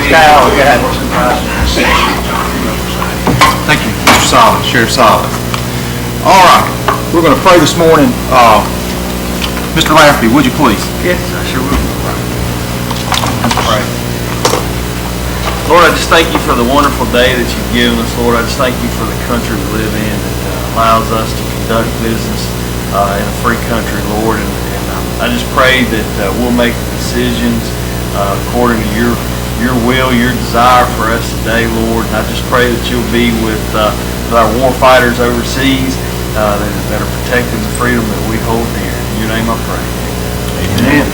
Kyle, go ahead. Thank you, Mr. Solid, Sheriff Solid. All right, we're going to pray this morning. Mr. Lafferty, would you please? Yes, I sure will. Let's pray. Lord, I just thank you for the wonderful day that you've given us, Lord. I just thank you for the country we live in that allows us to conduct business in a free country, Lord. And I just pray that we'll make decisions according to your will, your desire for us today, Lord. And I just pray that you'll be with our war fighters overseas that are protecting the freedom that we hold dear. In your name I pray. Amen.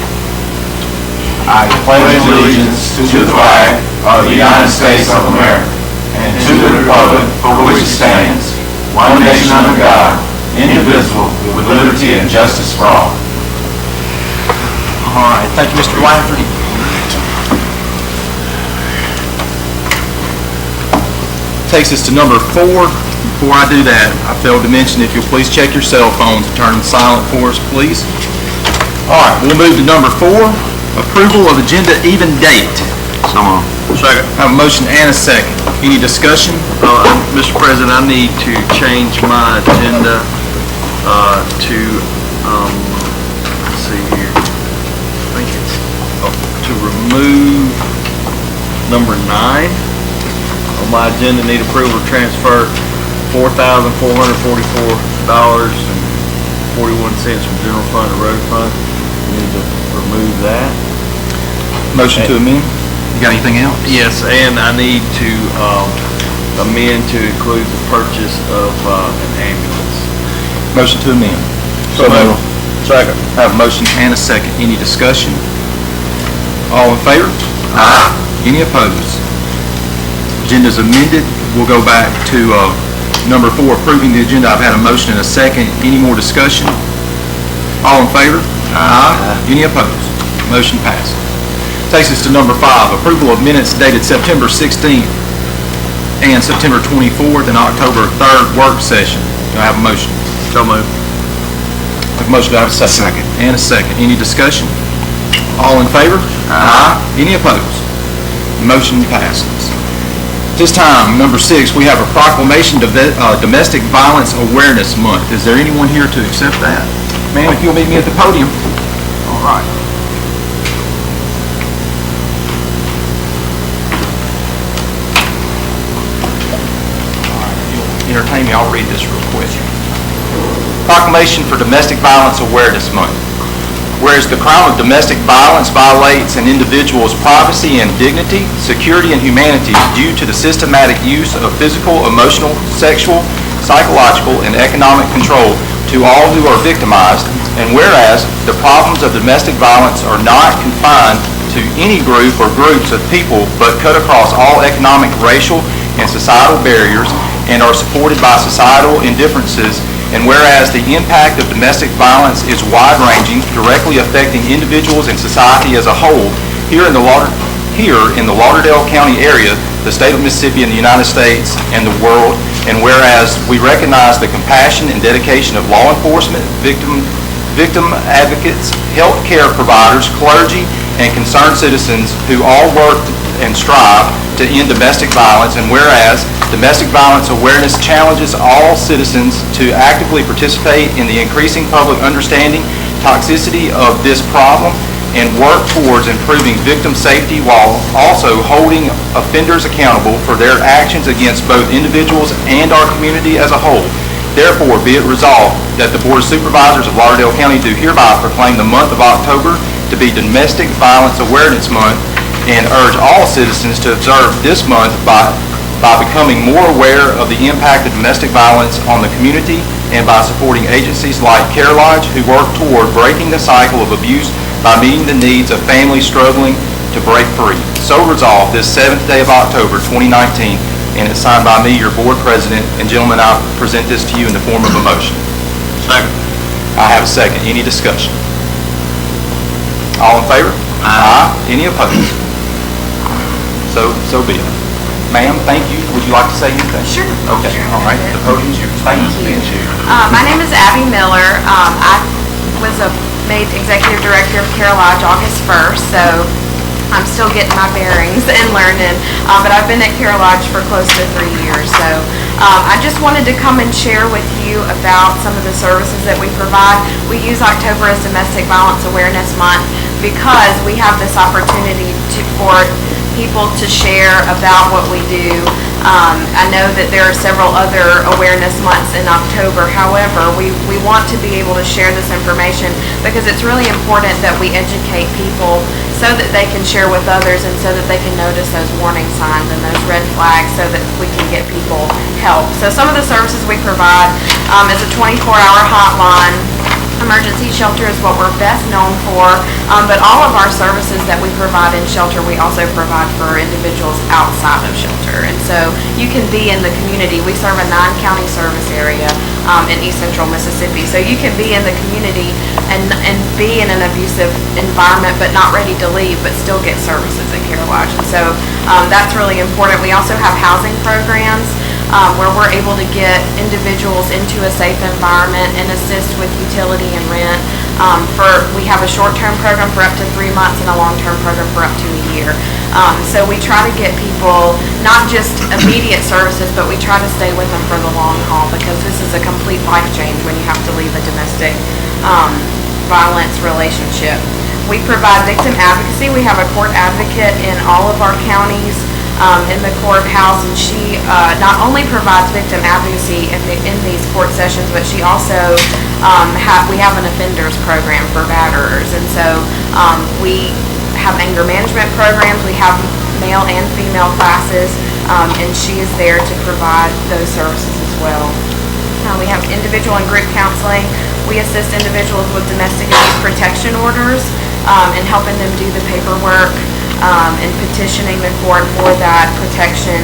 I pledge allegiance to the flag of the United States of America and to the republic for which it stands, one nation under God, indivisible, with liberty and justice for all. All right, thank you, Mr. Lafferty. Takes us to number 4. Before I do that, I failed to mention, if you'll please check your cell phones and turn them silent for us, please. All right, we'll move to number 4, approval of agenda even date. So moved. Second. I have a motion and a second. Any discussion? Mr. President, I need to change my agenda to, let's see here, I think it's to remove number 9 on my agenda. Need approval to transfer $4,444.41 from general fund to road fund. We need to remove that. Motion to amend. You got anything else? Yes, and I need to amend to include the purchase of an ambulance. Motion to amend. So moved. Second. I have a motion and a second. Any discussion? All in favor? Aye. Any opposed? Agenda's amended. We'll go back to number 4, approving the agenda. I've had a motion and a second. Any more discussion? All in favor? Aye. Any opposed? Motion passes. Takes us to number 5, approval of minutes dated September 16th and September 24th and October 3rd work session. Do I have a motion? So moved. I have a motion. Do I have a second? And a second. Any discussion? All in favor? Aye. Any opposed? Motion passes. This time, number 6, we have a proclamation of Domestic Violence Awareness Month. Is there anyone here to accept that? Ma'am, if you'll meet me at the podium. All right. Entertain me, I'll read this real quick. Proclamation for Domestic Violence Awareness Month. Whereas the crime of domestic violence violates an individual's privacy and dignity, security, and humanity due to the systematic use of physical, emotional, sexual, psychological, and economic control to all who are victimized, and whereas the problems of domestic violence are not confined to any group or groups of people but cut across all economic, racial, and societal barriers and are supported by societal indifferences, and whereas the impact of domestic violence is wide-ranging, directly affecting individuals and society as a whole, here in the Lauderdale County area, the state of Mississippi and the United States and the world, and whereas we recognize the compassion and dedication of law enforcement, victim advocates, health care providers, clergy, and concerned citizens who all work and strive to end domestic violence, and whereas domestic violence awareness challenges all citizens to actively participate in the increasing public understanding, toxicity of this problem, and work towards improving victim safety while also holding offenders accountable for their actions against both individuals and our community as a whole. Therefore, be it resolved that the Board of Supervisors of Lauderdale County do hereby proclaim the month of October to be Domestic Violence Awareness Month and urge all citizens to observe this month by becoming more aware of the impact of domestic violence on the community and by supporting agencies like Care Lodge who work toward breaking the cycle of abuse by meeting the needs of families struggling to break free. So resolved this 7th day of October 2019, and it's signed by me, your board president, and gentlemen, I present this to you in the form of a motion. Second. I have a second. Any discussion? All in favor? Aye. Any opposed? So be it. Ma'am, thank you. Would you like to say anything? Sure. Okay. All right. The podium's yours. Thank you. My name is Abby Miller. I was made executive director of Care Lodge August 1st, so I'm still getting my bearings and learning, but I've been at Care Lodge for close to 3 years. So I just wanted to come and share with you about some of the services that we provide. We use October as Domestic Violence Awareness Month because we have this opportunity for people to share about what we do. I know that there are several other awareness months in October. However, we want to be able to share this information because it's really important that we educate people so that they can share with others and so that they can notice those warning signs and those red flags so that we can get people help. So some of the services we provide is a 24-hour hotline. Emergency shelter is what we're best known for, but all of our services that we provide in shelter, we also provide for individuals outside of shelter. And so you can be in the community. We serve a 9-county service area in East Central Mississippi. So you can be in the community and be in an abusive environment, but not ready to leave, but still get services at Care Lodge. And so that's really important. We also have housing programs where we're able to get individuals into a safe environment and assist with utility and rent. We have a short-term program for up to 3 months and a long-term program for up to a year. So we try to get people not just immediate services, but we try to stay with them for the long haul because this is a complete life change when you have to leave a domestic violence relationship. We provide victim advocacy. We have a court advocate in all of our counties in the courthouse, and she not only provides victim advocacy in these court sessions, but she also we have an offenders program for batterers, and so we have anger management programs. We have male and female classes, and she is there to provide those services as well. We have individual and group counseling. We assist individuals with domestic abuse protection orders and helping them do the paperwork and petitioning the court for that protection.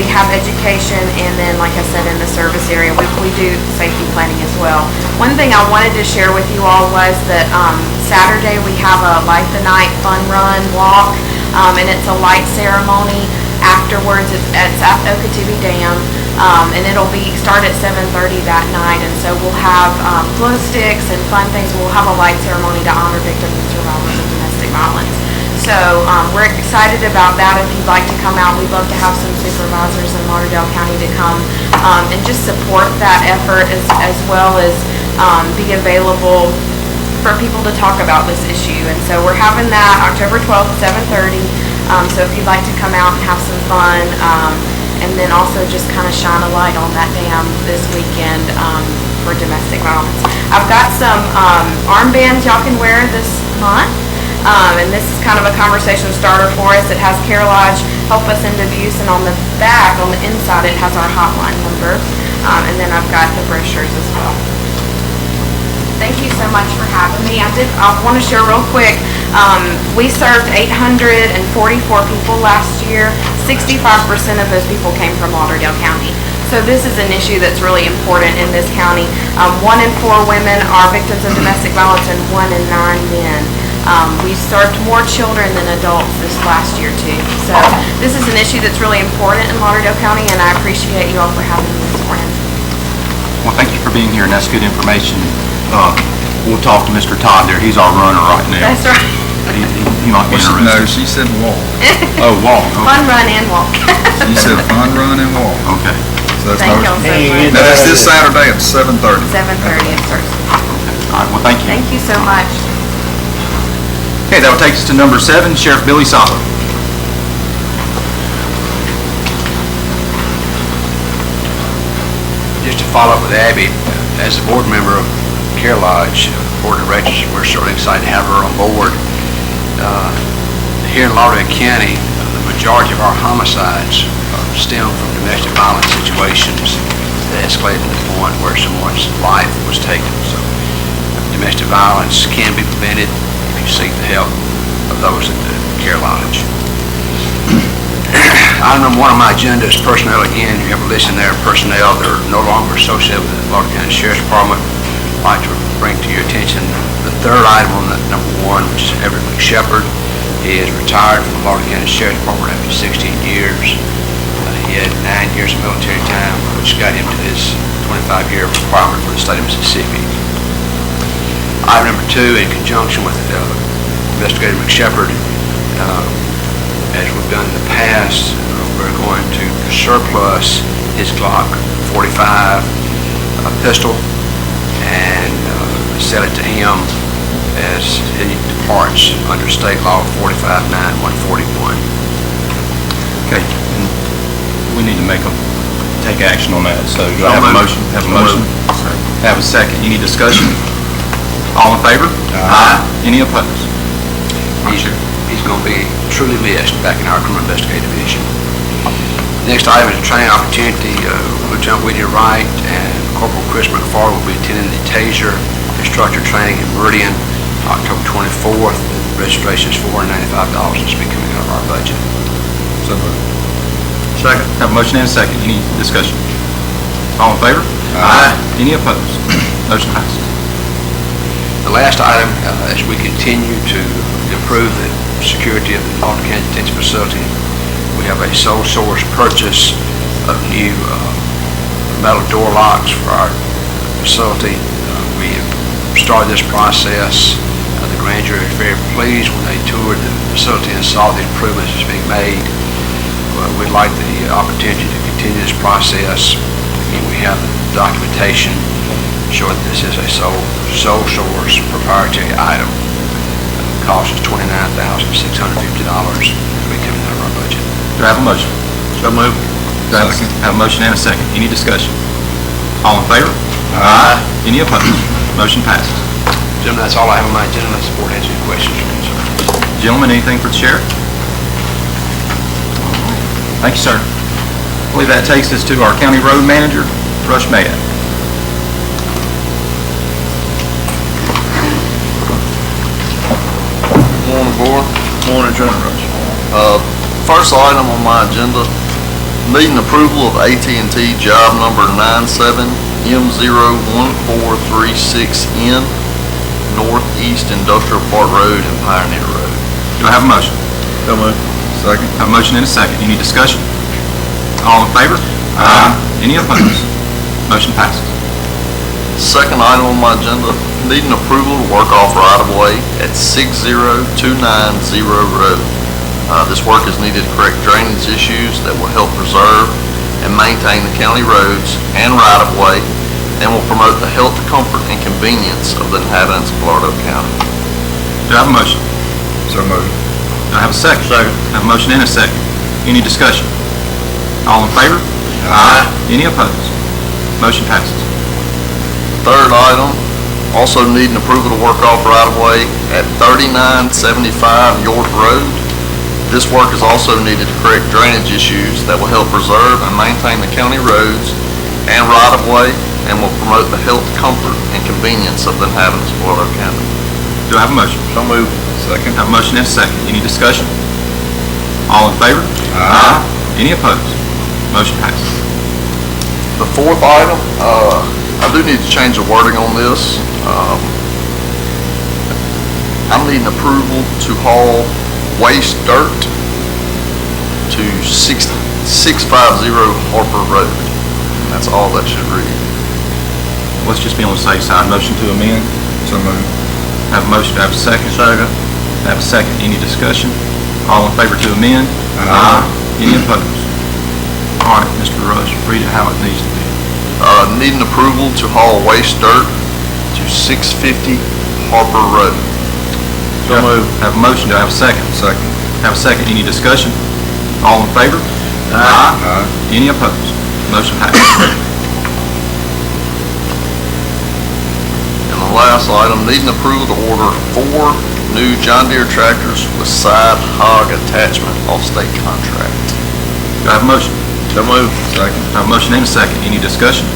We have education, and then, like I said, in the service area, we do safety planning as well. One thing I wanted to share with you all was that Saturday we have a Light the Night fun run walk, and it's a light ceremony. Afterwards, it's at Okeechobee Dam, and it'll start at 7:30 that night, and so we'll have glow sticks and fun things. We'll have a light ceremony to honor victims and survivors of domestic violence. So we're excited about that. If you'd like to come out, we'd love to have some supervisors in Lauderdale County to come and just support that effort as well as be available for people to talk about this issue. And so we're having that October 12th at 7:30. So if you'd like to come out and have some fun and then also just kind of shine a light on that dam this weekend for domestic violence. I've got some armbands y'all can wear this month. And this is kind of a conversation starter for us. It has Care Lodge, Help Us End Abuse, and on the back, on the inside, it has our hotline number. And then I've got the brochures as well. Thank you so much for having me. I want to share real quick. We served 844 people last year. 65% of those people came from Lauderdale County. So this is an issue that's really important in this county. 1 in 4 women are victims of domestic violence and 1 in 9 men. We served more children than adults this last year too. So this is an issue that's really important in Lauderdale County, and I appreciate you all for having me this morning. Well, thank you for being here, and that's good information. We'll talk to Mr. Todd there. He's our runner right now. That's right. He might be interested. No, she said walk. Oh, walk. Okay. Fun run and walk. She said fun, run, and walk. Okay. So that's Thank you all so much. Now, that's this Saturday at 7:30. 7:30 it starts. Okay. All right. Well, thank you. Thank you so much. Okay, that will take us to number 7, Sheriff Billy Sala. Just to follow up with Abby, as a board member of Care Lodge Board of Directors, we're certainly excited to have her on board. Here in Lauderdale County, the majority of our homicides stem from domestic violence situations that escalated to the point where someone's life was taken. So domestic violence can be prevented if you seek the help of those at the Care Lodge. Item number 1 on my agenda is personnel again. You have a list in there of personnel that are no longer associated with the Lauderdale County Sheriff's Department. I'd like to bring to your attention the third item on that number 1, which is Everett McShepard. He is retired from the Lauderdale County Sheriff's Department after 16 years. He had 9 years of military time, which got him to his 25-year requirement for the state of Mississippi. Item number 2, in conjunction with Investigator McShepard, as we've done in the past, we're going to surplus his Glock 45 pistol and sell it to him as he departs under state law 45-9-141. Okay. We need to take action on that, so do I have a motion? Have a motion? Have a second. Any discussion? All in favor? Aye. Any opposed? He's going to be truly missed back in our criminal investigative division. Next item is a training opportunity. Lieutenant Whitney Wright and Corporal Chris McFarland will be attending the TASER instructor training in Meridian October 24th. Registration is $495. It's be coming out of our budget. So moved. Second. Have a motion and a second. Any discussion? All in favor? Aye. Any opposed? Motion passes. The last item, as we continue to improve the security of the Lawton County Detention Facility, we have a sole source purchase of new metal door locks for our facility. We have started this process. The grand jury is very pleased when they toured the facility and saw the improvements that's being made. We'd like the opportunity to continue this process. Again, we have the documentation showing that this is a sole source proprietary item. The cost is $29,650. It'll be coming out of our budget. Do I have a motion? So moved. Do I have a motion and a second? Any discussion? All in favor? Aye. Any opposed? Motion passes. Gentlemen, that's all I have on my agenda. Unless the board has any questions or concerns. Gentlemen, anything for the sheriff? Thank you, sir. I believe that takes us to our county road manager, Rush Mayett. Morning, board. Morning, Lieutenant Rush. First item on my agenda, needing approval of AT&T job number 97M01436N, Northeast Industrial Park Road and Pioneer Road. Do I have a motion? So moved. Second. Have a motion and a second. Any discussion? All in favor? Aye. Any opposed? Motion passes. Second item on my agenda, needing approval to work off right-of-way at 60290 Road. This work is needed to correct drainage issues that will help preserve and maintain the county roads and right-of-way and will promote the health, comfort, and convenience of the inhabitants of Lauderdale County. Do I have a motion? So moved. Do I have a second? Second. I have a motion and a second. Any discussion? All in favor? Aye. Any opposed? Motion passes. Third item, also needing approval to work off right-of-way at 3975 York Road. This work is also needed to correct drainage issues that will help preserve and maintain the county roads and right-of-way and will promote the health, comfort, and convenience of the inhabitants of Lauderdale County. Do I have a motion? So moved. Second. I have a motion and a second. Any discussion? All in favor? Aye. Any opposed? Motion passes. The fourth item, I do need to change the wording on this. I'm needing approval to haul waste dirt to 650 Harper Road. And that's all that should read. Let's just be on the safe side. Motion to amend. So moved. Have a motion. Do I have a second? Second. Have a second. Any discussion? All in favor to amend? Aye. Any opposed? All right, Mr. Rush, read it how it needs to be. Needing approval to haul waste dirt to 650 Harper Road. So moved. Have a motion. Do I have a second? Second. Have a second. Any discussion? All in favor? Aye. Any opposed? Motion passes. And the last item, needing approval to order 4 new John Deere tractors with side hog attachment off state contract. Do I have a motion? So moved. Second. I have a motion and a second. Any discussion?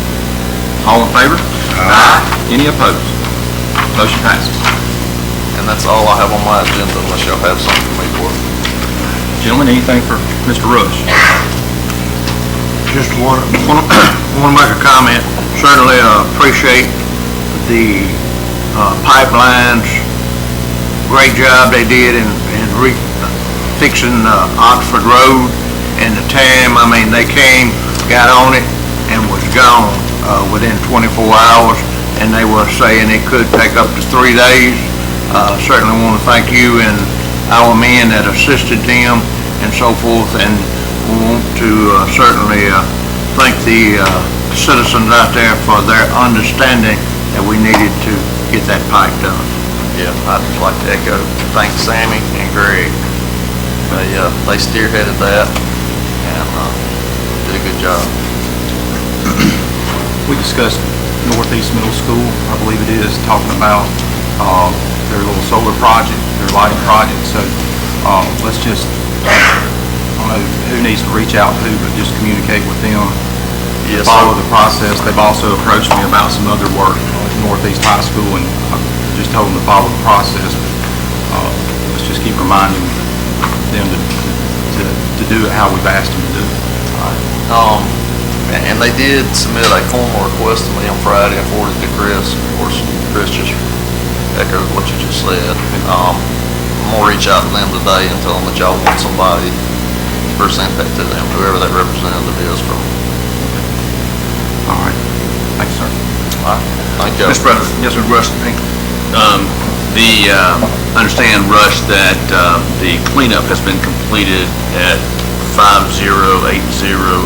All in favor? Aye. Any opposed? Motion passes. And that's all I have on my agenda unless y'all have something for me for it. Gentlemen, anything for Mr. Rush? Just want to make a comment. Certainly appreciate the pipelines. Great job they did in fixing Oxford Road and the time. I mean, they came, got on it, and was gone within 24 hours. And they were saying it could take up to 3 days. Certainly want to thank you and our men that assisted them and so forth, and we want to certainly thank the citizens out there for their understanding that we needed to get that pipe done. Yeah, I'd just like to echo, thank Sammy and Greg. They spearheaded that and did a good job. We discussed Northeast Middle School, I believe it is, talking about their little solar project, their lighting project. So let's just, I don't know who needs to reach out to, but just communicate with them. Yes, Follow sir. the process. They've also approached me about some other work at Northeast High School, and I just told them to follow the process. Let's just keep reminding them to do it how we've asked them to do it. And they did submit a formal request to me on Friday and forwarded it to Chris. Of course, Chris just echoed what you just said. I'm gonna reach out to them today and tell them that y'all want somebody to present that to them, whoever that representative is from. All right. Thank you, sir. All right, thank you. Mr. President. Yes, sir, Russ. Understand, Rush, that the cleanup has been completed at 5080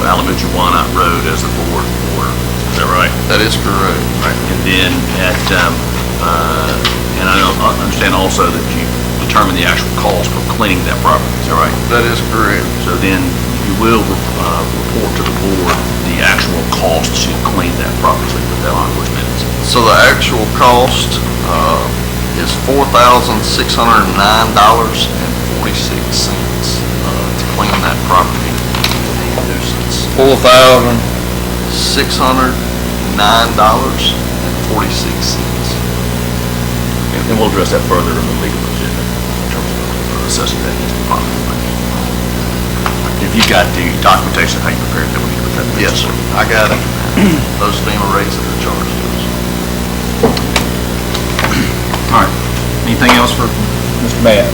Alameda Wyandotte Road as the board ordered. Is that right? That is correct. Right. And then and I understand also that you determine the actual cost for cleaning that property. Is that right? That is correct. So then you will report to the board the actual cost to clean that property, so you put that on those minutes. So the actual cost is $4,609.46 to clean that property nuisance. $4,609.46. And we'll address that further in the legal agenda in terms of assessing that into the property. If you've got the documentation, how you prepared that, we can put that. Yes, sir. I got it. Those FEMA rates that are charged to us. All right. Anything else for Mr. Babb?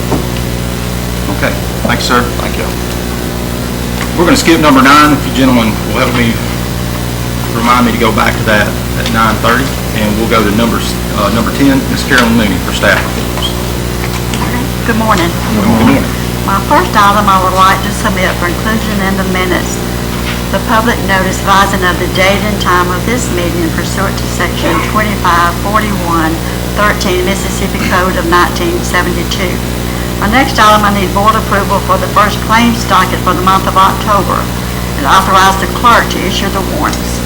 Okay. Thank you, sir. Thank you. We're going to skip number 9. If you gentlemen will help me, remind me to go back to that at 9:30, and we'll go to number 10, Ms. Carolyn Mooney for staff reports. Good morning. Good morning. My first item I would like to submit for inclusion in the minutes, the public notice advising of the date and time of this meeting pursuant to Section 2541-13 Mississippi Code of 1972. My next item, I need board approval for the first claims docket for the month of October, and authorize the clerk to issue the warrants.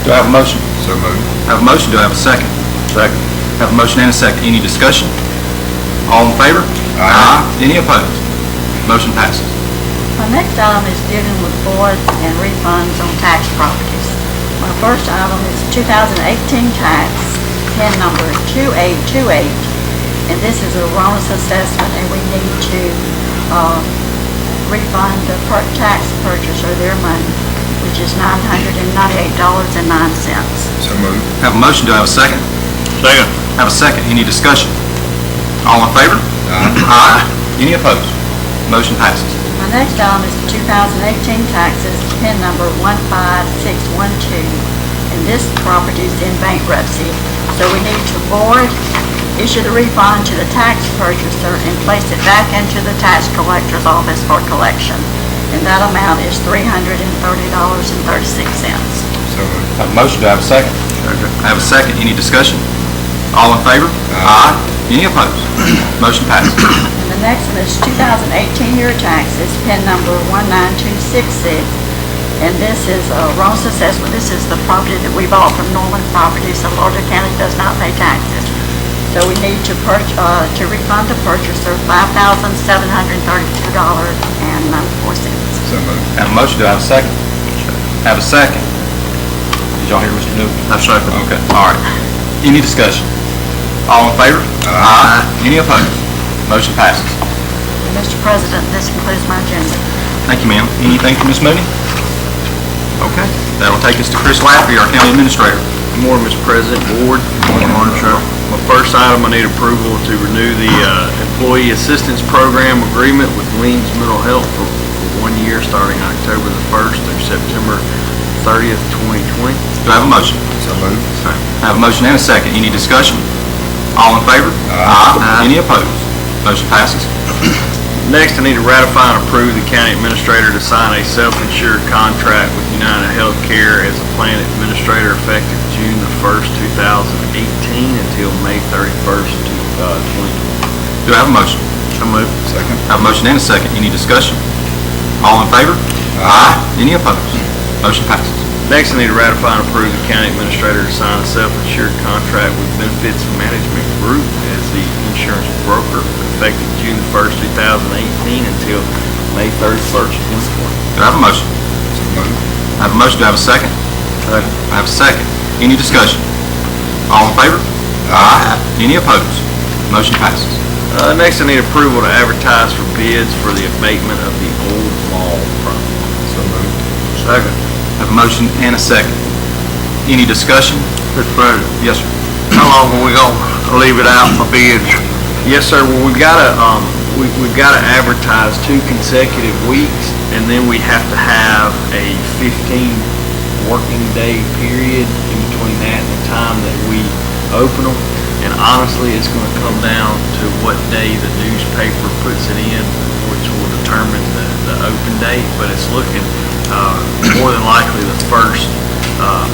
Do I have a motion? So moved. Have a motion. Do I have a second? Second. Have a motion and a second. Any discussion? All in favor? Aye. Any opposed? Motion passes. My next item is dealing with voids and refunds on tax properties. My first item is 2018 tax, PIN number 2828, and this is a erroneous assessment, and we need to refund the tax purchaser their money, which is $998.09. So moved. Have a motion. Do I have a second? Second. Have a second. Any discussion? All in favor? Aye. Any opposed? Motion passes. My next item is the 2018 taxes, PIN number 15612, and this property is in bankruptcy. So we need to void, issue the refund to the tax purchaser, and place it back into the tax collector's office for collection. And that amount is $330.36. So moved. Have a motion. Do I have a second? I have a second. Any discussion? All in favor? Aye. Any opposed? Motion passes. And the next one is 2018 year taxes, PIN number 19266. And this is a erroneous assessment. This is the property that we bought from Norman Properties, so Lauderdale County does not pay taxes. So we need to refund the purchaser $5,732.94. So moved. Have a motion. Do I have a second? Have a second. Did y'all hear Mr. Newell? That's second. Okay. All right. Any discussion? All in favor? Aye. Any opposed? Motion passes. Mr. President, this concludes my agenda. Thank you, ma'am. Anything from Ms. Mooney? Okay. That'll take us to Chris Laffey, our county administrator. Good morning, Mr. President, Board. Good morning, sir. My first item, I need approval to renew the Employee Assistance Program agreement with Weems Mental Health for 1 year, starting October the 1st through September 30th, 2020. Do I have a motion? So moved. I have a motion and a second. Any discussion? All in favor? Aye. Any opposed? Motion passes. Next, I need to ratify and approve the county administrator to sign a self-insured contract with United Healthcare as a plan administrator effective June the 1st, 2018 until May 31st, 2020. Do I have a motion? So moved. Second. I have a motion and a second. Any discussion? All in favor? Aye. Any opposed? Motion passes. Next, I need to ratify and approve the county administrator to sign a self-insured contract with Benefits Management Group as the insurance broker effective June the 1st, 2018 until May 31st, 2020. Do I have a motion? So moved. I have a motion. Do I have a second? Second. I have a second. Any discussion? All in favor? Aye. Any opposed? Motion passes. Next, I need approval to advertise for bids for the abatement of the old mall property. So moved. Second. I have a motion and a second. Any discussion? Mr. President, Yes, sir. how long are we gonna leave it out for bids? Yes, sir. Well, we've got to advertise 2 consecutive weeks, and then we have to have a 15 working day period in between that and the time that we open them. And honestly, it's going to come down to what day the newspaper puts it in, which will determine the open date. But it's looking more than likely the first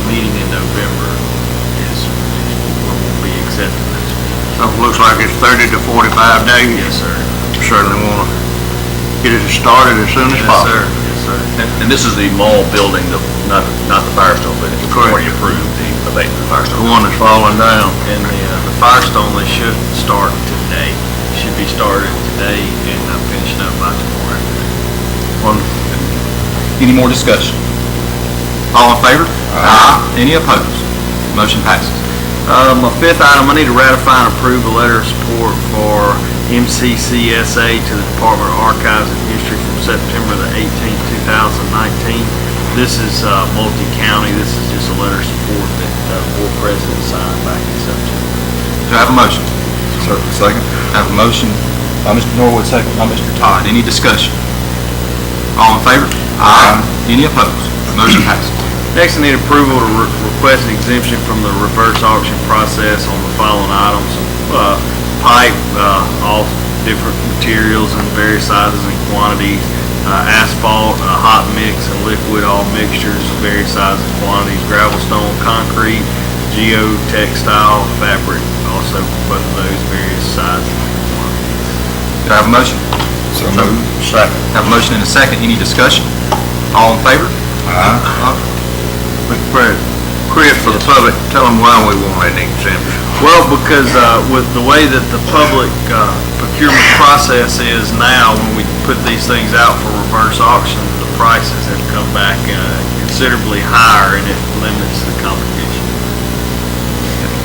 meeting in November is when we'll be accepting this. So it looks like it's 30 to 45 days. Yes, sir. Certainly want to get it started as soon as Yes, possible. sir. Yes, sir. And this is the mall building, not the Firestone building. It's Correct. already approved, the abatement of The Firestone. one that's falling down. And the Firestone, they should start today. Should be started today and finishing up by tomorrow afternoon. Wonderful. Any more discussion? All in favor? Aye. Any opposed? Motion passes. My 5th item, I need to ratify and approve a letter of support for MCCSA to the Department of Archives and History from September the 18th, 2019. This is multi-county. This is just a letter of support that the board president signed back in September. Do I have a motion? So, second. I have a motion by Mr. Norwood, second by Mr. Todd. Any discussion? All in favor? Aye. Any opposed? Motion passes. Next, I need approval to request an exemption from the reverse auction process on the following items. Pipe, all different materials and various sizes and quantities. Asphalt, hot mix and liquid, all mixtures of various sizes and quantities. Gravel, stone, concrete, geotextile, fabric, also both of those various sizes and quantities. Do I have a motion? So moved. Second. I have a motion and a second. Any discussion? All in favor? Aye. Mr. President, Chris, for the public, tell them why we want an exemption. Well, because with the way that the public procurement process is now, when we put these things out for reverse auction, the prices have come back considerably higher, and it limits the competition.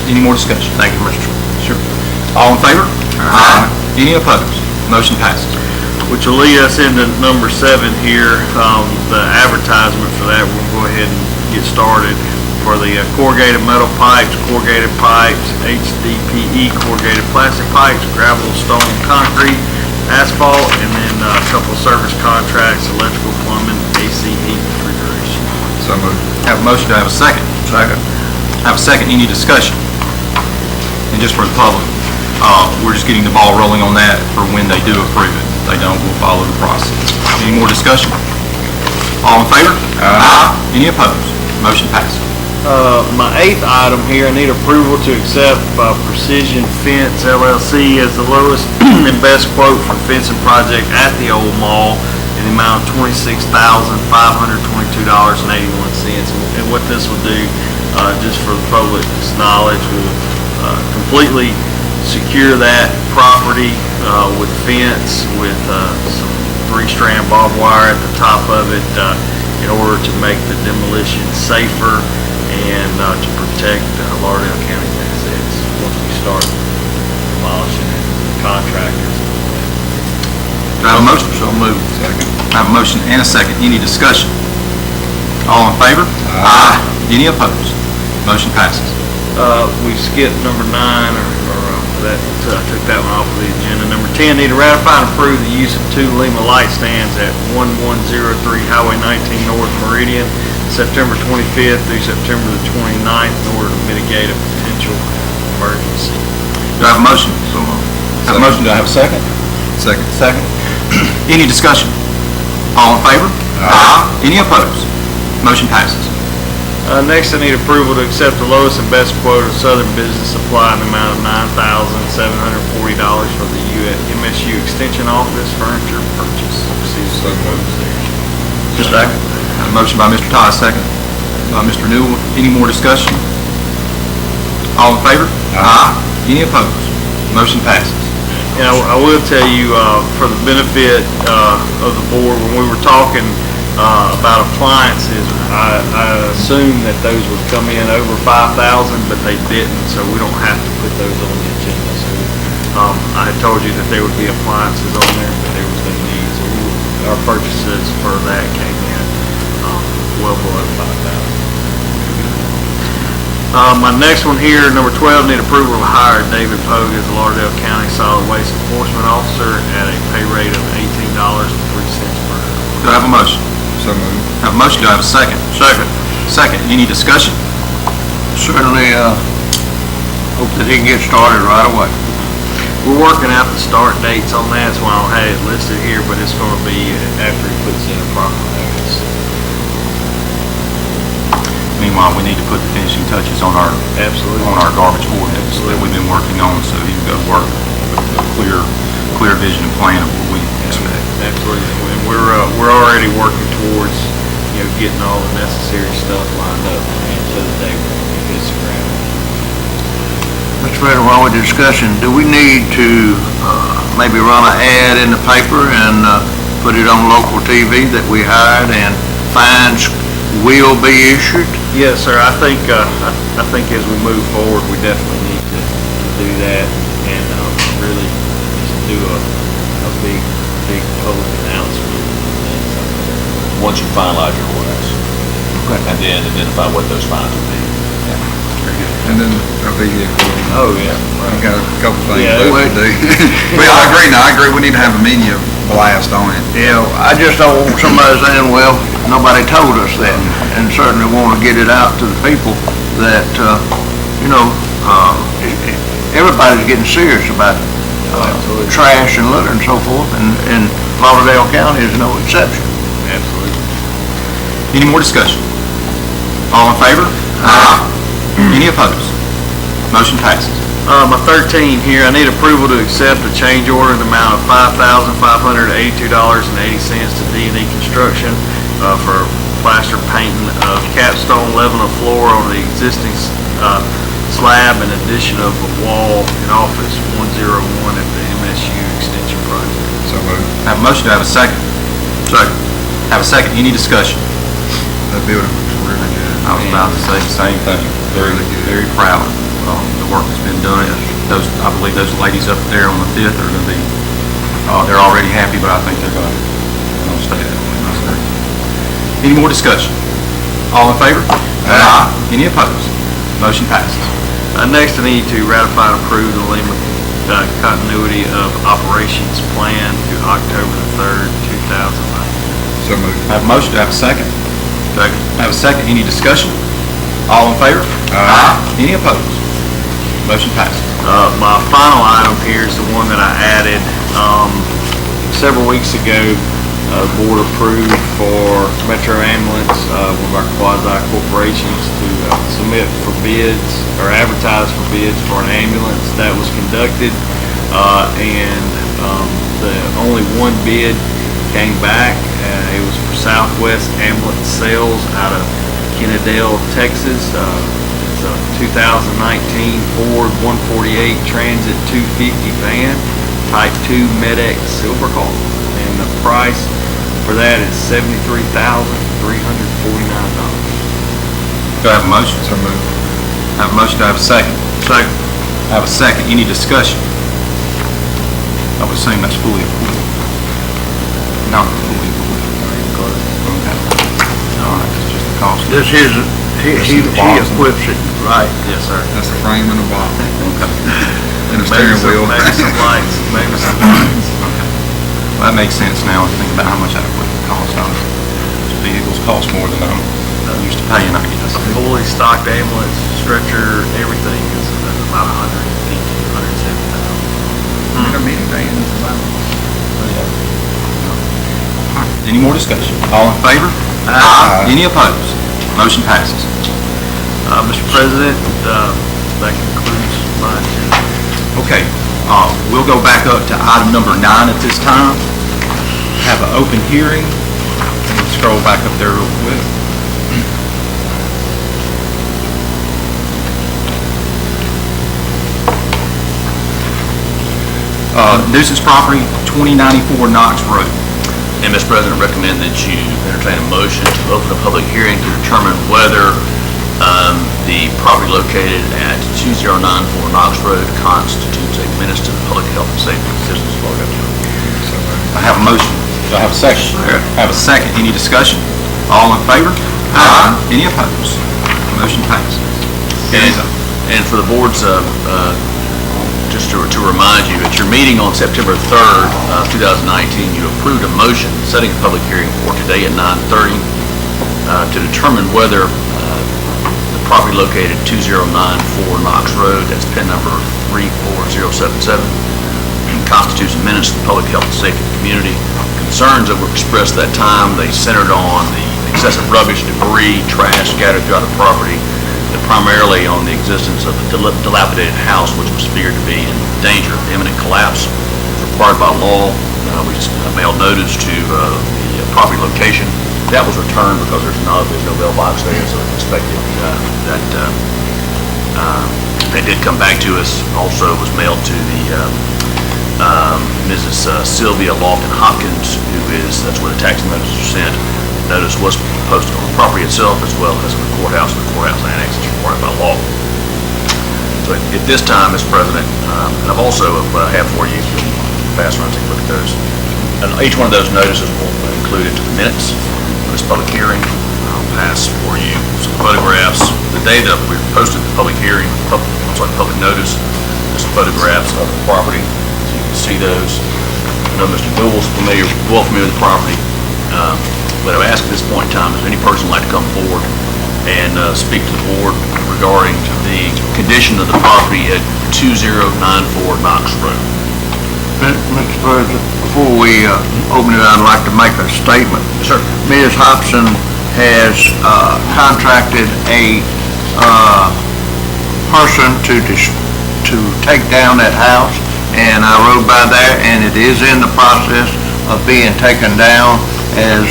Any more discussion? Thank you, Mr. Sure. All in favor? Aye. Any opposed? Motion passes. Which will lead us into number 7 here, the advertisement for that. We'll go ahead and get started for the corrugated metal pipes, corrugated pipes, HDPE corrugated plastic pipes, gravel, stone, concrete, asphalt, and then a couple of service contracts, electrical, plumbing, AC, heat, refrigeration. So moved. Have a motion. Do I have a second? Second. Have a second. Any discussion? And just for the public, we're just getting the ball rolling on that for when they do approve it. If they don't, we'll follow the process. Any more discussion? All in favor? Aye. Any opposed? Motion passes. My 8th item here, I need approval to accept Precision Fence LLC as the lowest and best quote for fencing project at the old mall in the amount of $26,522.81. And what this will do, just for the public's knowledge, will completely secure that property with fence, with some 3-strand barbed wire at the top of it in order to make the demolition safer and to protect Lauderdale County assets once we start demolishing it, contractors. Do I have a motion? So moved. Second. I have a motion and a second. Any discussion? All in favor? Aye. Any opposed? Motion passes. We skipped number 9, that took that one off of the agenda. Number 10, need to ratify and approve the use of 2 Lima light stands at 1103 Highway 19 North Meridian, September 25th through September the 29th in order to mitigate a potential emergency. Do I have a motion? I have a motion. Do I have a second? Second. Second. Any discussion? All in favor? Aye. Any opposed? Motion passes. Next, I need approval to accept the lowest and best quote of Southern Business Supply in the amount of $9,740 for the MSU Extension Office furniture purchase. So moved. Second. A motion by Mr. Todd, second by Mr. Newell. Any more discussion? All in favor? Aye. Any opposed? Motion passes. And I will tell you, for the benefit of the board, when we were talking about appliances, I assumed that those would come in over 5,000, but they didn't, so we don't have to put those on the agenda. So I had told you that there would be appliances on there, but there was no need. So our purchases for that came in well below 5,000. My next one here, number 12, need approval to hire David Pogue as the Lauderdale County Solid Waste Enforcement Officer at a pay rate of $18.03 per hour. Do I have a motion? So moved. Have a motion, do I have a second? Second. Second, any discussion? Certainly, hope that he can get started right away. We're working out the start dates on that, so I don't have it listed here, but it's going to be after he puts in a proper notice. Meanwhile, we need to put the finishing touches on our garbage ordinance that we've been working on, so he can go to work with a clear vision and plan of what we expect. Absolutely, and we're already working towards, getting all the necessary stuff lined up so that they will get some ground. Mr. Redder, while we're discussing, do we need to maybe run an ad in the paper and put it on local TV that we hired and fines will be issued? Yes, sir, I think as we move forward, we definitely need to do that and really just do a big public announcement. Once you finalize your ordinance, and then identify what those fines would be. And then a vehicle. Oh, yeah. We got a couple things Yeah, left to do. Well, I agree, we need to have a media blast on it. Yeah, I just don't want somebody saying, well, nobody told us that, and certainly want to get it out to the people that, everybody's getting serious about trash and litter and so forth, and Lauderdale County is no exception. Absolutely. Any more discussion? All in favor? Aye. Any opposed? Motion passes. My 13 here, I need approval to accept a change order in the amount of $5,582.80 to D&E Construction for plaster painting of capstone level of floor on the existing slab and addition of a wall in Office 101 at the MSU Extension Project. So moved. Have a motion, do I have a second? Second. Have a second, any discussion? That building was really good. I was about to say the same thing. Very proud of the work that's been done. I believe those ladies up there on the 5th are going to be, they're already happy, but I think they're going to stay that way. Any more discussion? All in favor? Aye. Any opposed? Motion passes. Next, I need to ratify and approve the Lima continuity of operations plan through October the 3rd, 2009. So moved. I have a motion, do I have a second? Second. I have a second, any discussion? All in favor? Aye. Any opposed? Motion passes. My final item here is the one that I added several weeks ago. The board approved for Metro Ambulance, one of our quasi corporations, to submit for bids or advertise for bids for an ambulance. That was conducted, and the only one bid came back. It was for Southwest Ambulance Sales out of Kennedale, Texas. It's a 2019 Ford 148 Transit 250 van, Type 2 MedX Silver Car, and the price for that is $73,349. Do I have a motion? So moved. I have a motion, do I have a second? Second. I have a second, any discussion? I would assume that's fully approved. Not fully approved. Okay. All right, it's just the cost. This is, he equips it, right? Yes, sir. That's the frame and the bottom. And the Maybe steering wheel. maybe some lights, maybe some lights. Well, that makes sense now, if you think about how much that equipment costs. Those vehicles cost more than I'm used to paying, I guess. A fully stocked ambulance, stretcher, everything is about $150,000, $170,000. A minivan is about. Any more discussion? All in favor? Aye. Any opposed? Motion passes. Mr. President, that concludes my agenda. Okay, we'll go back up to item number 9 at this time. Have an open hearing. Let me scroll back up there real quick. Nuisance property, 2094 Knox Road. And, Mr. President, recommend that you entertain a motion to open a public hearing to determine whether the property located at 2094 Knox Road constitutes a menace to the public health and safety of citizens of Lauderdale County. I have a motion. Do I have a second? I have a second. Any discussion? All in favor? Aye. Any opposed? Motion passes. And for the board's, just to remind you, at your meeting on September 3rd, 2019, you approved a motion setting a public hearing for today at 9:30 to determine whether the property located at 2094 Knox Road, that's PIN number 34077, constitutes a menace to the public health and safety of the community. Concerns that were expressed at that time, they centered on the excessive rubbish, debris, trash scattered throughout the property, and primarily on the existence of a dilapidated house which was feared to be in danger of imminent collapse. Required by law, we mailed notice to the property location. That was returned because there's no mailbox there, so it's expected that they did come back to us. Also was mailed to the Mrs. Sylvia Lofton Hopkins, that's where the tax notice was sent. Notice was posted on the property itself as well as in the courthouse and the courthouse annex as required by law. So at this time, Mr. President, and I've also have for you, pass around, take a look at those. And each one of those notices will be included to the minutes of this public hearing. I'll pass for you some photographs. The day that we posted the public hearing, public notice, just photographs of the property. So you can see those. I know Mr. Newell's well familiar with the property. But I would ask at this point in time, if any person would like to come forward and speak to the board regarding the condition of the property at 2094 Knox Road. Mr. President, before we open it, I'd like to make a statement. Yes, sir. Ms. Hobson has contracted a person to take down that house, and I rode by there, and it is in the process of being taken down. As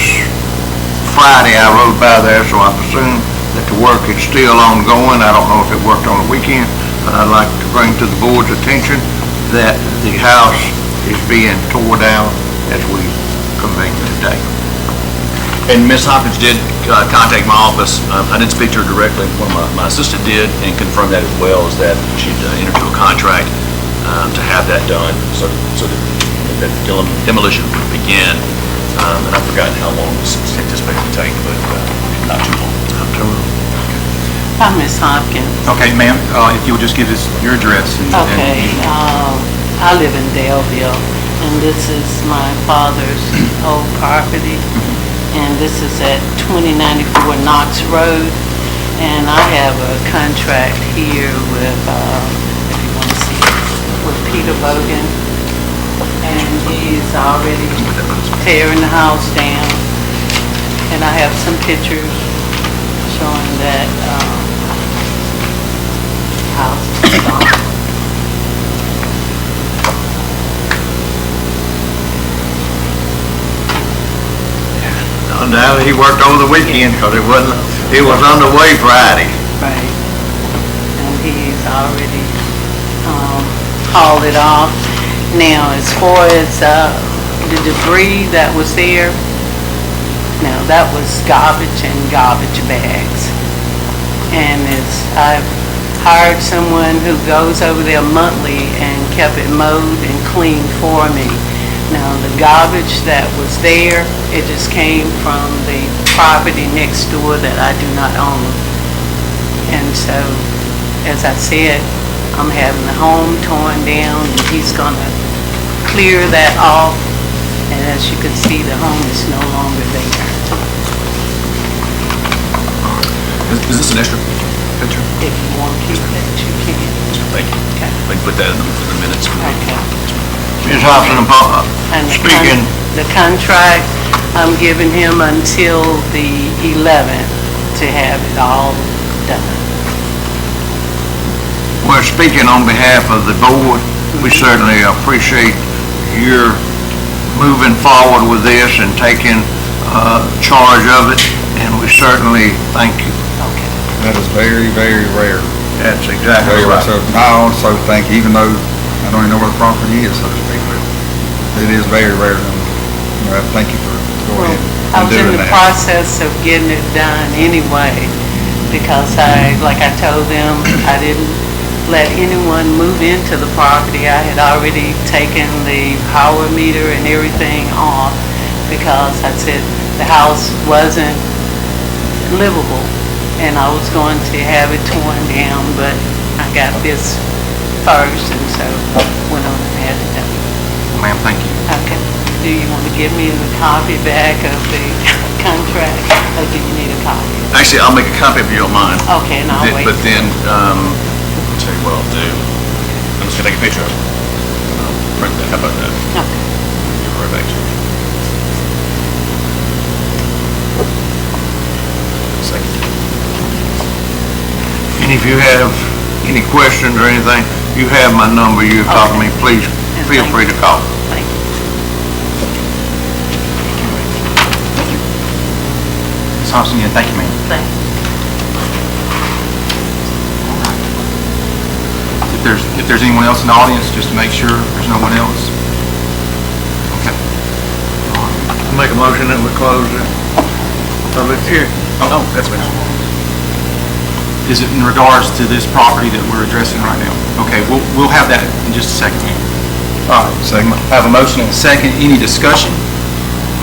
Friday, I rode by there, so I presume that the work is still ongoing. I don't know if it worked on the weekend, but I'd like to bring to the board's attention that the house is being tore down as we convene today. And Ms. Hopkins did contact my office. I didn't speak to her directly. One of my assistant did and confirmed that as well, is that she'd entered into a contract to have that done so that demolition would begin. And I've forgotten how long this is anticipated to take, but not too long. I'm Ms. Hopkins. Okay, ma'am, if you'll just give us your address. Okay, I live in Daleville, and this is my father's old property, and this is at 2094 Knox Road, and I have a contract here with, if you want to see it, with Peter Bogan, and he's already tearing the house down, and I have some pictures showing that house is gone. Now he worked over the weekend because it was underway Friday. Right. And he's already hauled it off. Now, as far as the debris that was there, now that was garbage and garbage bags. And I've hired someone who goes over there monthly and kept it mowed and cleaned for me. Now, the garbage that was there, it just came from the property next door that I do not own. And so, as I said, I'm having the home torn down, and he's gonna clear that off. And as you can see, the home is no longer there. Is this an extra picture? If you want to keep that, you can. Thank you. Okay. We can put that in the minutes. Okay. Ms. Hobson, And speaking, the contract I'm giving him until the 11th to have it all done. Well, speaking on behalf of the board, we certainly appreciate your moving forward with this and taking charge of it, and we certainly thank you. Okay. That is very, very rare. That's exactly Very rare. right. So I also think, even though I don't even know where the property is, so to speak, but it is very rare. And thank you for going Well, ahead I and was in doing the that. process of getting it done anyway, because like I told them, I didn't let anyone move into the property. I had already taken the power meter and everything off, because I said the house wasn't livable, and I was going to have it torn down, but I got this first, and so went on and had it done. Ma'am, thank you. Okay. Do you want to give me the copy back of the contract, or do you need a copy? Actually, I'll make a copy if you don't mind. Okay, and I'll wait. But then, I'll tell you what I'll do. I'm just gonna take a picture of it. I'll print that. How about that? Okay. Give it right back to you. Second. And if you have any questions or anything, you have my number, you talk to me, please And feel thank free to call. Thank you. Ms. Thompson, yeah, thank you, ma'am. Thank you. If there's anyone else in the audience, just to make sure there's no one else. Okay. Make a motion that we close the public hearing. Oh, that's fine. Is it in regards to this property that we're addressing right now? Okay, we'll have that in just a second, ma'am. All right, Second. have a motion and a second. Any discussion?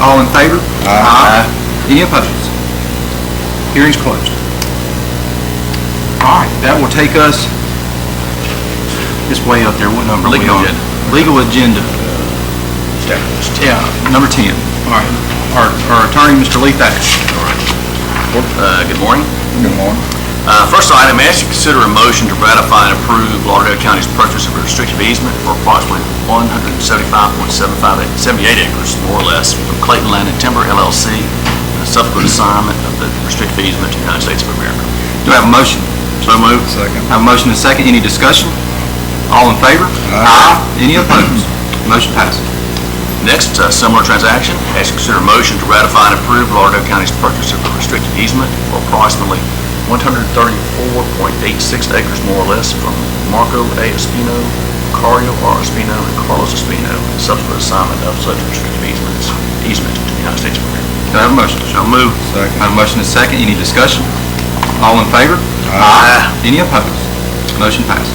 All in favor? Aye. Any opposed? Hearing's closed. All right, that will take us, it's way up there, what number are we Legal on? agenda. Legal agenda. Yeah, number 10. All right, our attorney, Mr. Lee Thatcher. Good morning. Good morning. First item, ask you to consider a motion to ratify and approve Lauderdale County's purchase of a restrictive easement for approximately 175.78 acres, more or less, from Clayton Land and Timber LLC, and a subsequent assignment of the restrictive easement to the United States of America. Do I have a motion? So moved. Second. I have a motion and a second. Any discussion? All in favor? Aye. Any opposed? Motion passes. Next, similar transaction, ask you to consider a motion to ratify and approve Lauderdale County's purchase of a restricted easement for approximately 134.86 acres, more or less, from Marco A. Espino, Cario R. Espino, and Carlos Espino, and subsequent assignment of such restricted easement to the United States of America. Do I have a motion? So moved. Second. I have a motion and a second. Any discussion? All in favor? Aye. Any opposed? Motion passes.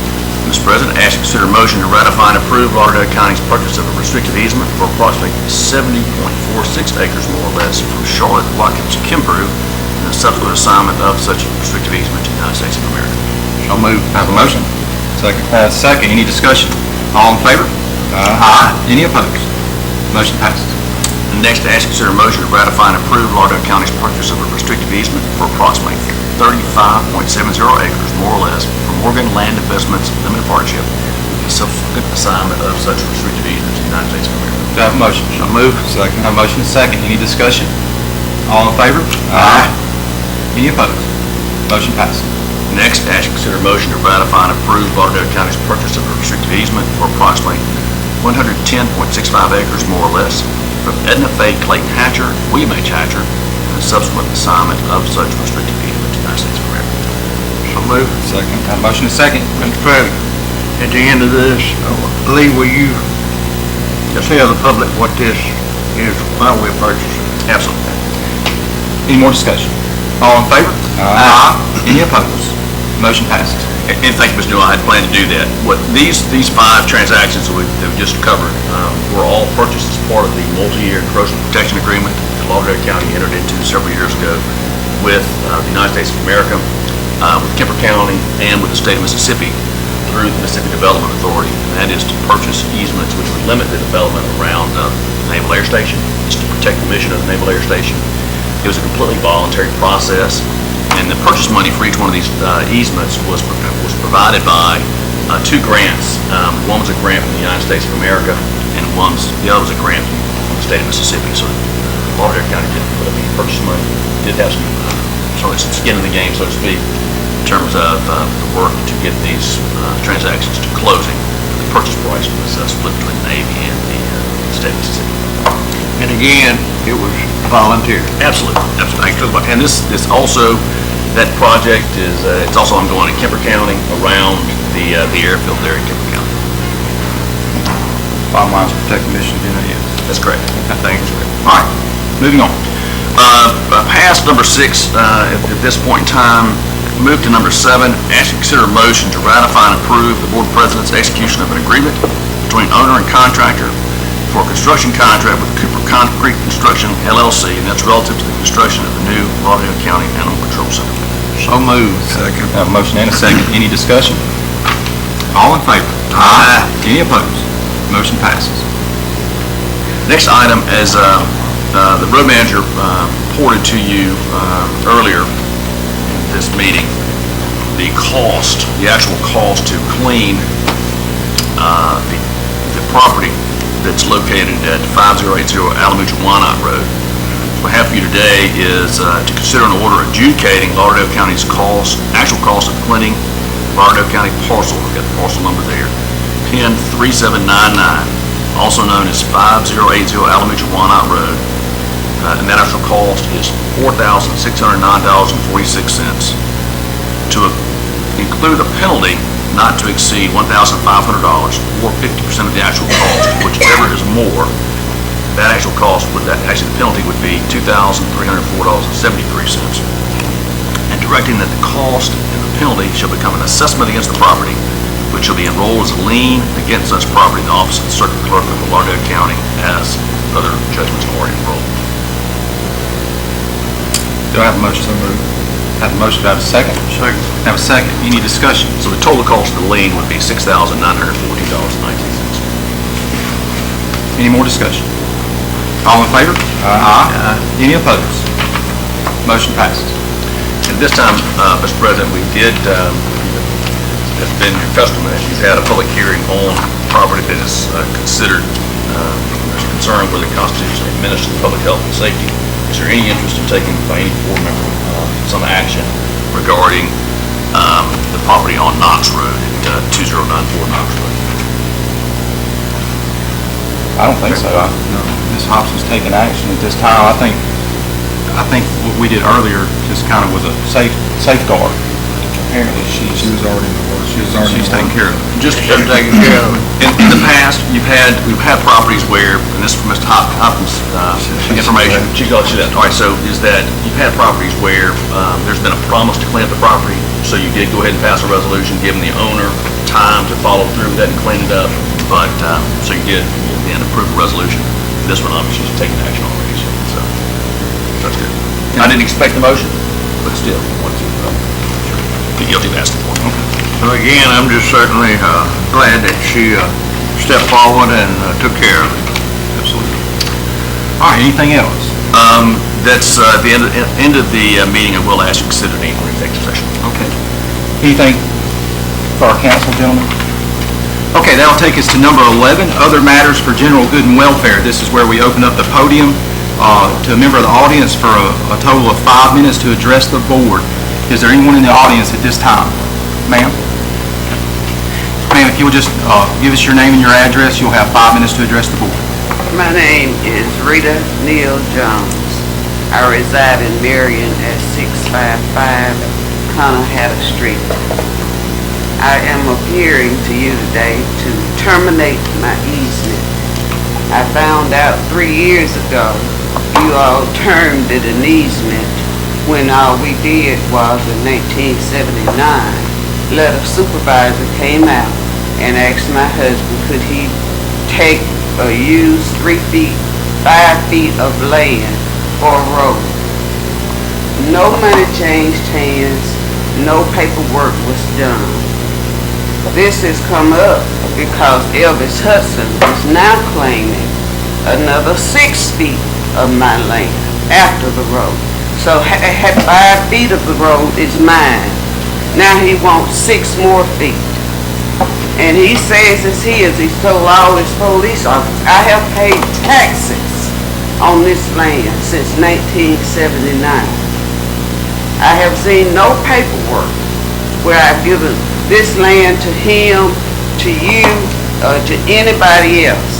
Mr. President, ask you to consider a motion to ratify and approve Lauderdale County's purchase of a restricted easement for approximately 70.46 acres, more or less, from Charlotte Watkins Kimbrough, and the subsequent assignment of such restricted easement to the United States of America. So moved. I have a motion. Second. Second. Any discussion? All in favor? Aye. Any opposed? Motion passes. And next, ask you to consider a motion to ratify and approve Lauderdale County's purchase of a restricted easement for approximately 35.70 acres, more or less, from Morgan Land Investments Limited Partnership, with the subsequent assignment of such restricted easement to the United States of America. Do I have a motion? So moved. Second. I have a motion and a second. Any discussion? All in favor? Aye. Any opposed? Motion passes. Next, ask you to consider a motion to ratify and approve Lauderdale County's purchase of a restricted easement for approximately 110.65 acres, more or less, from Edna Faye Clayton Hatcher, William H. Hatcher, and the subsequent assignment of such restricted easement to the United States of America. So moved. Second. I have a motion and a second. Mr. President, at the end of this, Lee, will you tell the public what this is, why we're purchasing? Absolutely. Any more discussion? All in favor? Aye. Any opposed? Motion passes. And thank you, Mr. Newell, I had planned to do that. These five transactions that we've just covered were all purchased as part of the multi-year corrosion protection agreement that Lauderdale County entered into several years ago with the United States of America, with Kemper County, and with the state of Mississippi through the Mississippi Development Authority, and that is to purchase easements which would limit the development around the Naval Air Station. It's to protect the mission of the Naval Air Station. It was a completely voluntary process, and the purchase money for each one of these easements was provided by two grants. One was a grant from the United States of America, and the other was a grant from the state of Mississippi. So Lauderdale County did put up any purchase money, did have some skin in the game, so to speak, in terms of the work to get these transactions to closing. The purchase price was split between the Navy and the state of Mississippi. And again, it was volunteer. Absolutely, absolutely. And this also, that project is, it's also ongoing in Kemper County, around the airfield there in Kemper County. Bottom line is protect Michigan, yes. That's correct. Thank you. All right, moving on. Past number 6, at this point in time, move to number 7, ask and consider a motion to ratify and approve the board president's execution of an agreement between owner and contractor for a construction contract with Cooper Concrete Construction LLC, and that's relative to the construction of the new Lauderdale County Animal Control Center. So moved. Second. Have a motion and a second. Any discussion? All in favor? Aye. Any opposed? Motion passes. Next item, as the road manager reported to you earlier in this meeting, the actual cost to clean the property that's located at 5080 Alamucha Wyandotte Road. What I have for you today is to consider an order adjudicating Lauderdale County's actual cost of cleaning Lauderdale County parcel. We've got the parcel number there, PIN 3799, also known as 5080 Alamucha Wyandotte Road. And that actual cost is $4,609.46. To include a penalty not to exceed $1,500 or 50% of the actual cost, whichever is more. That actual cost the penalty would be $2,304.73. And directing that the cost and the penalty shall become an assessment against the property, which shall be enrolled as a lien against such property in the office of the circuit clerk of Lauderdale County as other judgments are already enrolled. Do I have a motion? So moved. Have a motion, do I have a second? Second. Have a second. Any discussion? So the total cost of the lien would be $6,914.19. Any more discussion? All in favor? Aye. Any opposed? Motion passes. At this time, Mr. President, we did, it's been your custom that you've had a public hearing on property that is considered, there's concern with it constitutes a menace to the public health and safety. Is there any interest in taking by any board member some action regarding the property on Knox Road at 2094 Knox Road? I don't think so. Ms. Hobson's taking action at this time. I think what we did earlier just kind of was a safeguard. Apparently, she's already taken care of it. Just taken care of it. In the past, we've had properties where, and this is from Mr. Hopkins' information. All right, so is that you've had properties where there's been a promise to clean up the property, so you did go ahead and pass a resolution, giving the owner time to follow through with that and clean it up, but, so you did then approve a resolution. This one, obviously, is taking action already, so that's good. I didn't expect the motion, but still, I wanted to be guilty of asking for it. So again, I'm just certainly glad that she stepped forward and took care of it. Absolutely. All right, anything else? That's at the end of the meeting, I will ask you to consider the executive session. Okay. Anything for our council, gentlemen? Okay, that'll take us to number 11, other matters for general good and welfare. This is where we open up the podium to a member of the audience for a total of 5 minutes to address the board. Is there anyone in the audience at this time? Ma'am? Ma'am, if you'll just give us your name and your address, you'll have 5 minutes to address the board. My name is Rita Neal Jones. I reside in Marion at 655 Conahatta Street. I am appearing to you today to terminate my easement. I found out 3 years ago you all termed it an easement when all we did was in 1979 let a supervisor came out and asked my husband could he take or use 5 feet of land for a road. No money changed hands, no paperwork was done. This has come up because Elvis Hudson is now claiming another 6 feet of my land after the road. So 5 feet of the road is mine. Now he wants 6 more feet. And he says it's his. He's told all his police officers. I have paid taxes on this land since 1979. I have seen no paperwork where I've given this land to him, to you, or to anybody else.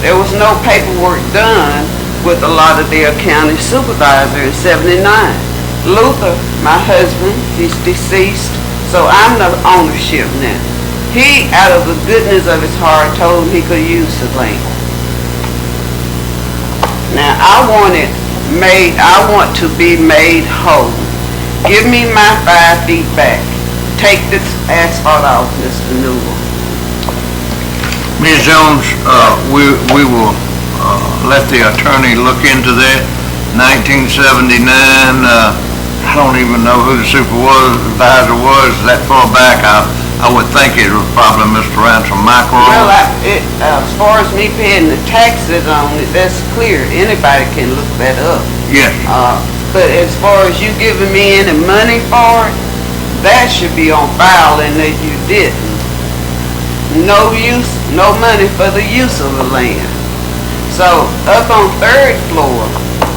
There was no paperwork done with the Lauderdale County Supervisor in '79. Luther, my husband, he's deceased, so I'm the ownership now. He, out of the goodness of his heart, told him he could use the land. Now, I want to be made whole. Give me my 5 feet back. Take this asphalt off, Mr. Newell. Ms. Jones, we will let the attorney look into that. 1979, I don't even know who the supervisor was that far back. I would think it was probably Mr. Ransom Micro. Well, as far as me paying the taxes on it, that's clear. Anybody can look that up. Yes. But as far as you giving me any money for it, that should be on file and that you didn't. No use, no money for the use of the land. So up on 3rd floor,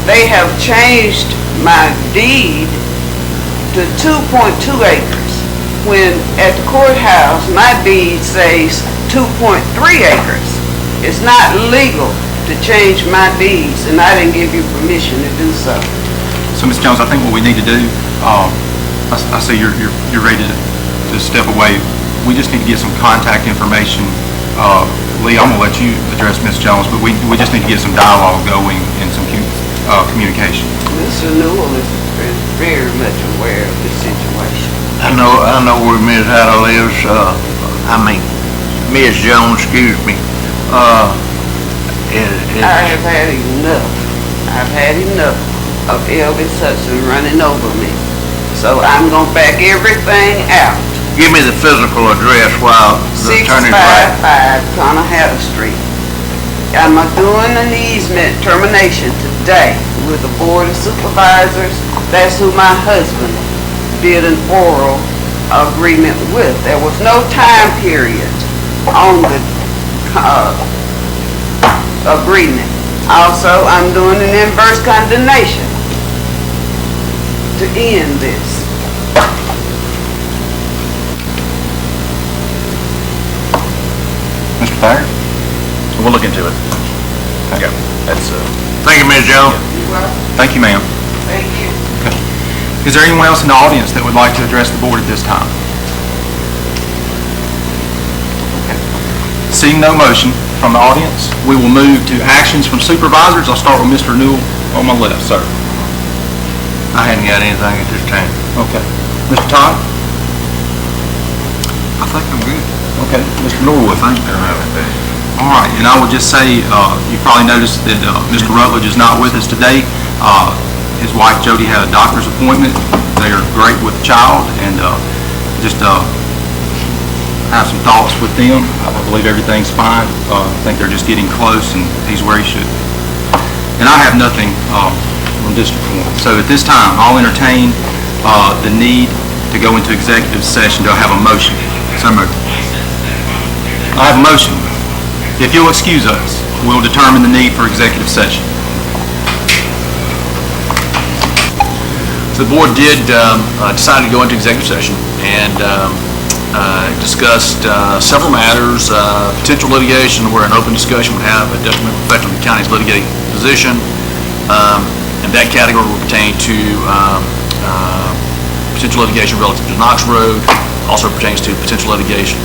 they have changed my deed to 2.2 acres. When at the courthouse, my deed says 2.3 acres. It's not legal to change my deeds, and I didn't give you permission to do so. So, Ms. Jones, I think what we need to do, I see you're ready to step away. We just need to get some contact information. Lee, I'm gonna let you address Ms. Jones, but we just need to get some dialogue going and some communication. Mr. Newell is very much aware of the situation. I know where Ms. Hatter lives, Ms. Jones, excuse me. I have had enough. I've had enough of Elvis Hudson running over me. So I'm gonna back everything out. Give me the physical address while the attorney's right. 655 Conahatta Street. I'm doing an easement termination today with the Board of Supervisors. That's who my husband did an oral agreement with. There was no time period on the agreement. Also, I'm doing an inverse condemnation to end this. Mr. Thayer? We'll look into it. Okay, that's, Thank you, Ms. Jones. Thank you, ma'am. Thank you. Okay. Is there anyone else in the audience that would like to address the board at this time? Okay. Seeing no motion from the audience, we will move to actions from supervisors. I'll start with Mr. Newell on my left, sir. I hadn't got anything at this time. Okay. Mr. Todd? I think I'm good. Okay. Mr. Norwood? I don't have anything. All right, and I would just say, you probably noticed that Mr. Rutledge is not with us today. His wife Jody had a doctor's appointment. They are great with the child, and just have some thoughts with them. I believe everything's fine. I think they're just getting close, and he's where he should. And I have nothing from District 1. So at this time, I'll entertain the need to go into executive session. Do I have a motion? So moved. I have a motion. If you'll excuse us, we'll determine the need for executive session. So the board did decide to go into executive session and discussed several matters, potential litigation where an open discussion would have a detrimental effect on the county's litigating position, and that category would pertain to potential litigation relative to Knox Road, also pertains to potential litigation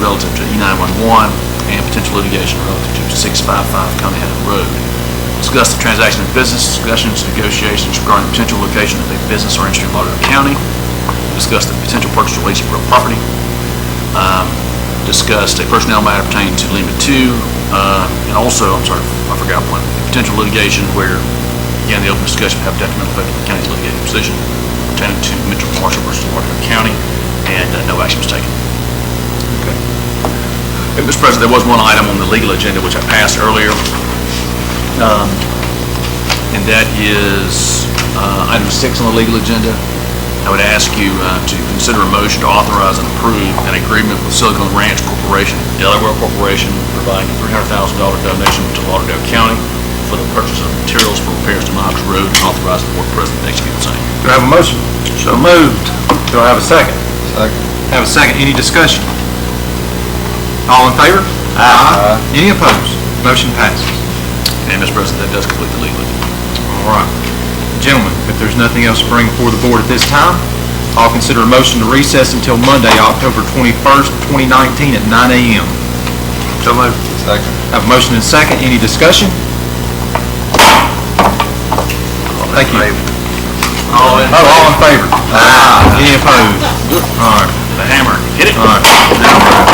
relative to E911, and potential litigation relative to 655 Conahatta Road. Discuss the transaction of business, discussions, negotiations regarding the potential location of a business or industry in Lauderdale County. Discuss the potential purchase or lease of real property. Discussed a personnel matter pertaining to Lima 2, and also, I forgot one, potential litigation where, again, the open discussion would have detrimental effect on the county's litigating position pertaining to Mitchell Marshall versus Lauderdale County, and no action was taken. Okay. Mr. President, there was one item on the legal agenda which I passed earlier, and that is item 6 on the legal agenda. I would ask you to consider a motion to authorize and approve an agreement with Silicon Ranch Corporation, Delaware Corporation, providing a $300,000 donation to Lauderdale County for the purchase of materials for repairs to Knox Road and authorize the board president to execute the same. Do I have a motion? So moved. Do I have a second? Second. Have a second, any discussion? All in favor? Aye. Any opposed? Motion passes. And, Mr. President, that does complete the legal. All right. Gentlemen, if there's nothing else to bring before the board at this time, I'll consider a motion to recess until Monday, October 21st, 2019 at 9 a.m. So moved. Second. Have a motion and second, any discussion? Thank you. All in favor? Aye. Any opposed? All right. The hammer, hit it. All right.